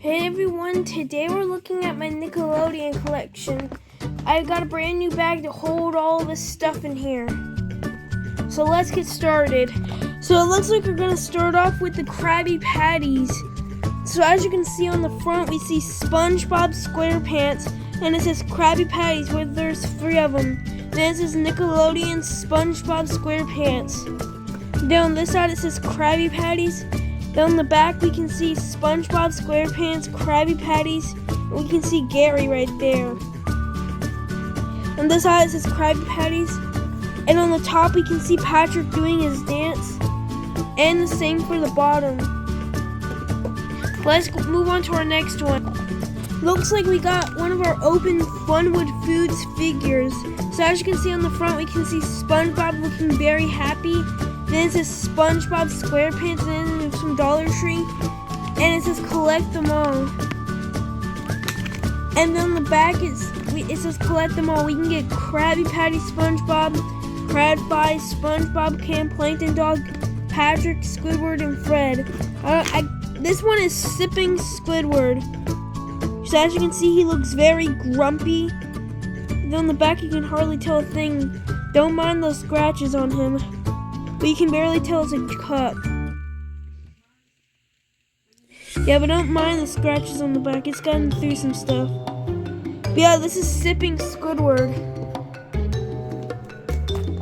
Hey everyone, today we're looking at my Nickelodeon collection. I got a brand new bag to hold all this stuff in here. So let's get started. So it looks like we're going to start off with the Krabby Patties. So as you can see on the front, we see SpongeBob SquarePants, and it says Krabby Patties, where there's 3 of them. Then it says Nickelodeon SpongeBob SquarePants. Then on this side it says Krabby Patties. Then on the back we can see SpongeBob SquarePants, Krabby Patties, and we can see Gary right there. On this side it says Krabby Patties, and on the top we can see Patrick doing his dance, and the same for the bottom. Let's move on to our next one. Looks like we got one of our open Funwood Foods figures. So as you can see on the front, we can see SpongeBob looking very happy. Then it says SpongeBob SquarePants, and then some Dollar Tree, and it says collect them all. And then on the back it says collect them all. We can get Krabby Patty SpongeBob, Crabby SpongeBob, Cam Plankton Dog, Patrick, Squidward, and Fred. This one is Sipping Squidward. So as you can see, he looks very grumpy. Then on the back you can hardly tell a thing. Don't mind those scratches on him, but you can barely tell it's a cup. Yeah, but don't mind the scratches on the back. It's gotten through some stuff. But yeah, this is Sipping Squidward.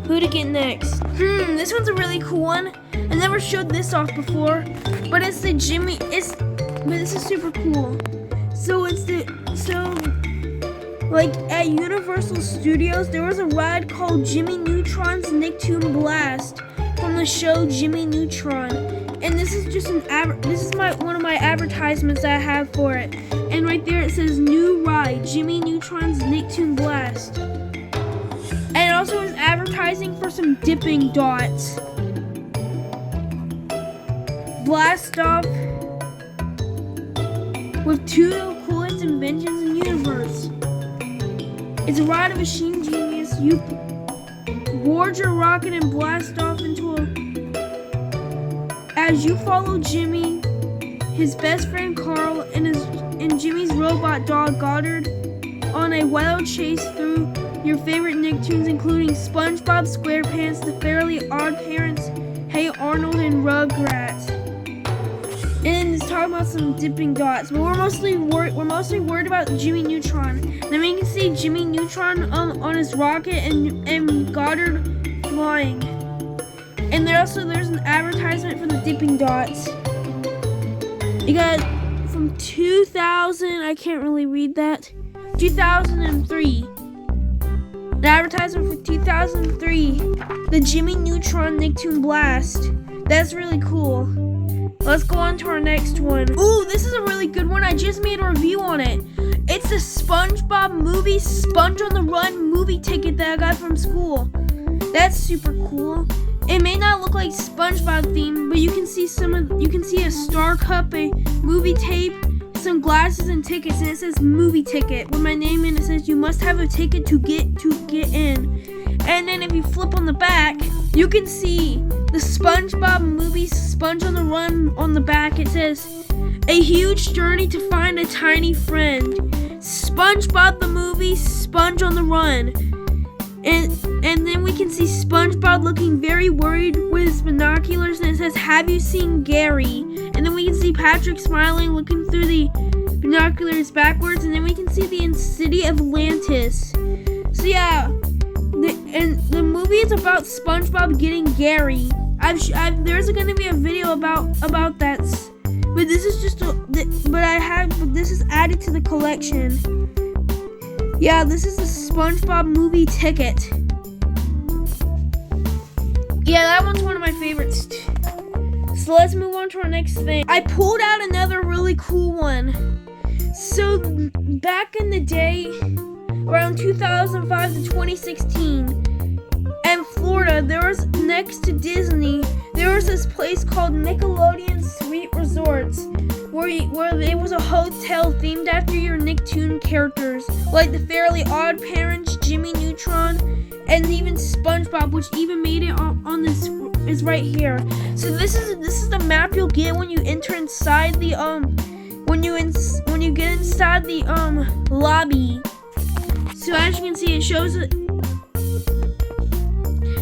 Who to get next? This one's a really cool one. I never showed this off before, but it's the but this is super cool. So like at Universal Studios, there was a ride called Jimmy Neutron's Nicktoon Blast from the show Jimmy Neutron, and this is just one of my advertisements that I have for it. And right there it says new ride, Jimmy Neutron's Nicktoon Blast, and it also is advertising for some dipping dots. Blast off with 2 of the coolest inventions in the universe. It's a ride of machine genius. You board your rocket and blast off as you follow Jimmy, his best friend Carl, and Jimmy's robot dog Goddard on a wild chase through your favorite Nicktoons, including SpongeBob SquarePants, The Fairly Odd Parents, Hey Arnold, and Rugrats. And it's talking about some dipping dots, but we're mostly worried about Jimmy Neutron. Then we can see Jimmy Neutron on his rocket and Goddard flying. And there's an advertisement for the dipping dots. You got from 2000, I can't really read that. 2003. An advertisement for 2003, the Jimmy Neutron Nicktoon Blast. That's really cool. Let's go on to our next one. Ooh, this is a really good one. I just made a review on it. It's the SpongeBob movie Sponge on the Run movie ticket that I got from school. That's super cool. It may not look like SpongeBob theme, but you can see a star cup, a movie tape, some glasses, and tickets, and it says movie ticket with my name in it. It says you must have a ticket to get in. And then if you flip on the back, you can see the SpongeBob movie Sponge on the Run on the back. It says a huge journey to find a tiny friend. SpongeBob the movie Sponge on the Run. And then we can see SpongeBob looking very worried with his binoculars, and it says, have you seen Gary? And then we can see Patrick smiling, looking through the binoculars backwards, and then we can see the city of Atlantis. So yeah, the movie is about SpongeBob getting Gary. There's going to be a video about that, but this is but this is added to the collection. Yeah, this is the SpongeBob movie ticket. Yeah, that one's one of my favorites. So let's move on to our next thing. I pulled out another really cool one. So back in the day, around 2005 to 2016, in Florida, there was next to Disney, there was this place called Nickelodeon Sweet Resorts, where it was a hotel themed after your Nicktoon characters, like the Fairly Odd Parents, Jimmy Neutron, and even SpongeBob, which even made it on this is right here. So this is the map you'll get when you enter inside the when you get inside the lobby. So as you can see, it shows it.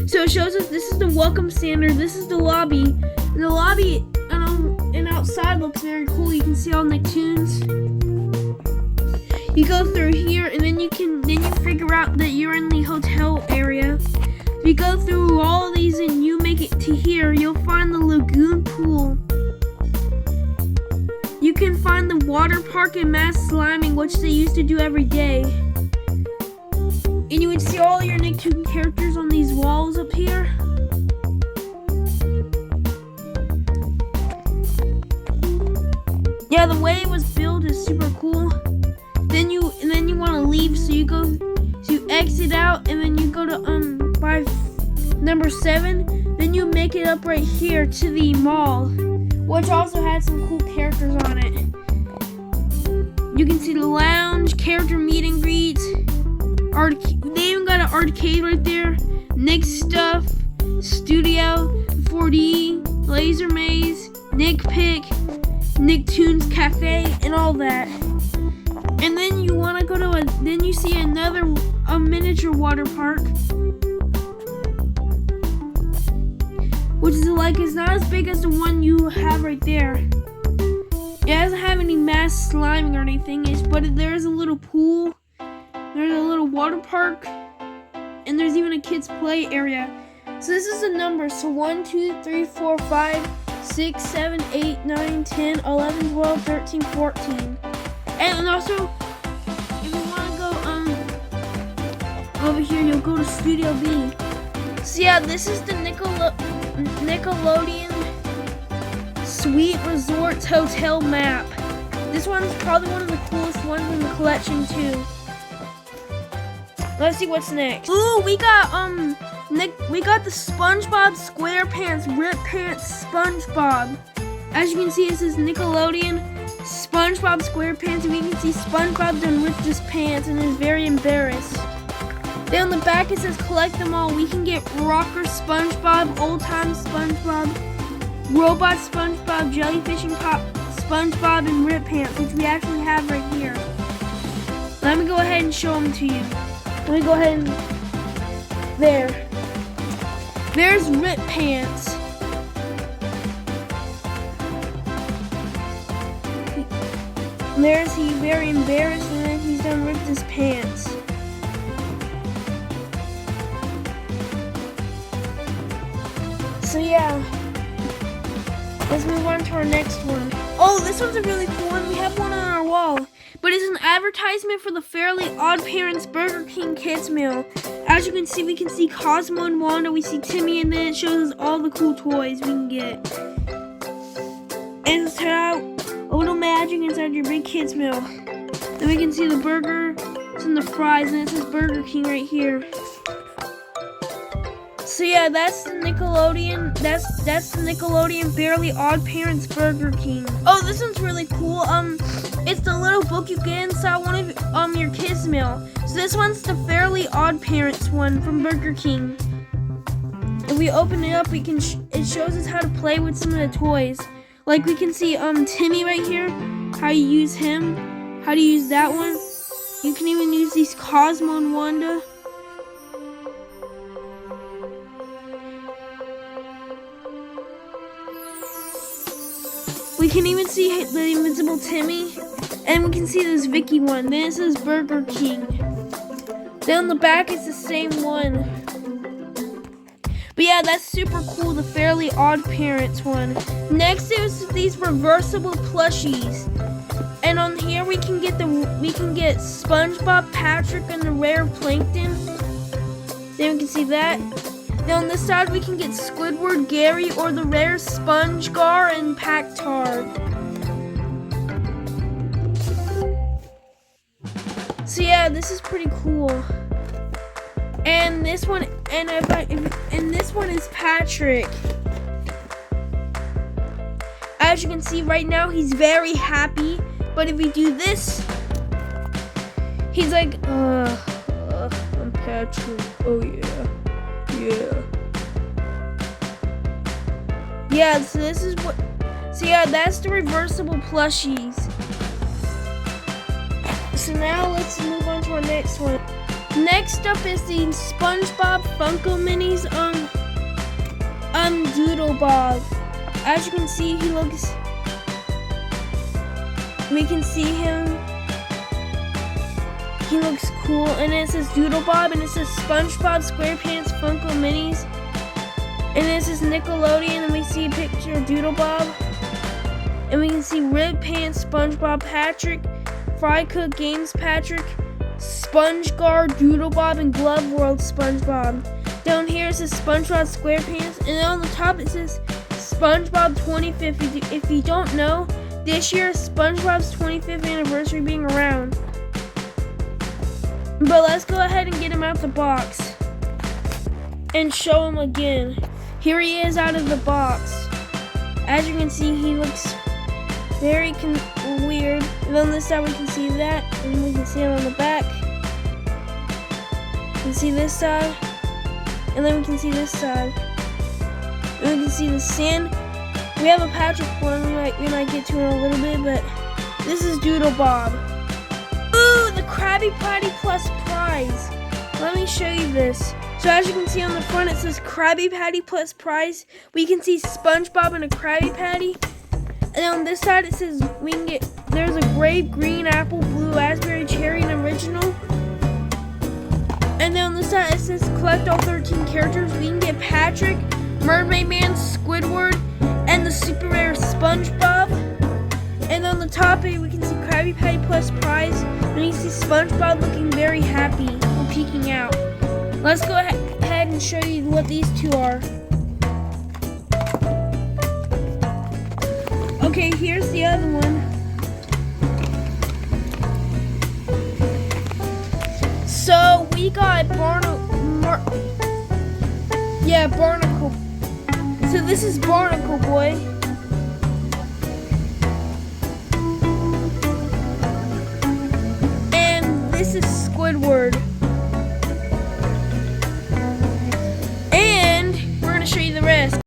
So it shows us this is the welcome center. This is the lobby. And the lobby and outside looks very cool. You can see all Nicktoons. You go through here, and then you figure out that you're in the hotel area. If you go through all of these and you make it to here, you'll find the lagoon pool. You can find the water park and mass sliming, which they used to do every day. And you would see all your Nicktoon characters on these walls up here. Yeah, the way it was built is super cool. Then you want to leave, so you exit out, and then you go to by number 7. Then you make it up right here to the mall, which also has some cool characters on it. You can see the lounge, character meet and greets. They even got an arcade right there. Nick Stuff, Studio, 4D, Laser Maze, Nick Pick, Nicktoons Cafe, and all that. And then you want to go to then you see a miniature water park, which is it's not as big as the one you have right there. It doesn't have any mass sliming or anything, but there is a little pool. There's a little water park, and there's even a kids play area. So this is the numbers. So 1, 2, 3, 4, 5, 6, 7, 8, 9, 10, 11, 12, 13, 14. And also, if you want to go over here, you'll go to Studio B. So yeah, this is the Nickelodeon Sweet Resorts Hotel map. This one's probably one of the coolest ones in the collection too. Let's see what's next. Ooh, we got the SpongeBob SquarePants Rip Pants SpongeBob. As you can see, it says Nickelodeon SpongeBob SquarePants, and we can see SpongeBob done ripped his pants and is very embarrassed. Then on the back it says collect them all. We can get Rocker SpongeBob, Old Time SpongeBob, Robot SpongeBob, Jellyfish and Pop SpongeBob, and Rip Pants, which we actually have right here. Let me go ahead and show them to you. Let me go ahead and there's Rip Pants. There's he very embarrassed, and then he's done ripped his pants. So yeah, let's move on to our next one. Oh, this one's a really cool one. We have one on our wall, but it's an advertisement for the Fairly Odd Parents Burger King Kids Meal. As you can see, we can see Cosmo and Wanda, we see Timmy, and then it shows us all the cool toys we can get. And it's out a little magic inside your big kids meal. Then we can see the burger and the fries, and it says Burger King right here. So yeah, that's the Nickelodeon. That's the Nickelodeon Fairly Odd Parents Burger King. Oh, this one's really cool. It's the little book you get inside one of your kids meal. So this one's the Fairly Odd Parents one from Burger King. If we open it up, it shows us how to play with some of the toys. Like we can see Timmy right here, how you use him, how to use that one. You can even use these Cosmo and Wanda. We can even see the Invisible Timmy, and we can see this Vicky one. Then it says Burger King. Then on the back it's the same one. But yeah, that's super cool, the Fairly Odd Parents one. Next is these reversible plushies. And on here we can get SpongeBob, Patrick, and the rare Plankton. Then we can see that. Then on this side we can get Squidward, Gary, or the rare Sponge Gar and Pactard. So yeah, this is pretty cool. And this one, and this one is Patrick. As you can see right now, he's very happy. But if we do this, he's like, I'm Patrick. Oh yeah. Yeah, so this is what. So yeah, that's the reversible plushies. So now let's move on to our next one. Next up is the SpongeBob Funko Minis Doodle Bob. As you can see, we can see him. He looks cool, and it says Doodle Bob, and it says SpongeBob SquarePants Funko Minis, and it says Nickelodeon, and we see a picture of Doodle Bob, and we can see Red Pants SpongeBob Patrick, Fry Cook Games Patrick, Sponge Guard Doodle Bob, and Glove World SpongeBob. Down here it says SpongeBob SquarePants, and then on the top it says SpongeBob 25th. If you don't know, this year is SpongeBob's 25th anniversary being around. But let's go ahead and get him out the box and show him again. Here he is out of the box. As you can see, he looks very weird. And on this side we can see that, and we can see it on the back. You can see this side, and then we can see this side. And we can see the sand. We have a Patrick one we might get to in a little bit, but this is Doodle Bob. Ooh, the Krabby Patty Plus prize. Let me show you this. So as you can see on the front, it says Krabby Patty Plus prize. We can see SpongeBob and a Krabby Patty. And on this side, it says there's a grape, green, apple, blue, raspberry, cherry, and original. And then on this side, it says collect all 13 characters. We can get Patrick, Mermaid Man, Squidward, and the super rare SpongeBob. And on the top here, we can see Krabby Patty Plus prize. And you see SpongeBob looking very happy and peeking out. Let's go ahead and show you what these two are. Okay, here's the other one. So we got Barnacle. So this is Barnacle Boy. And this is Squidward.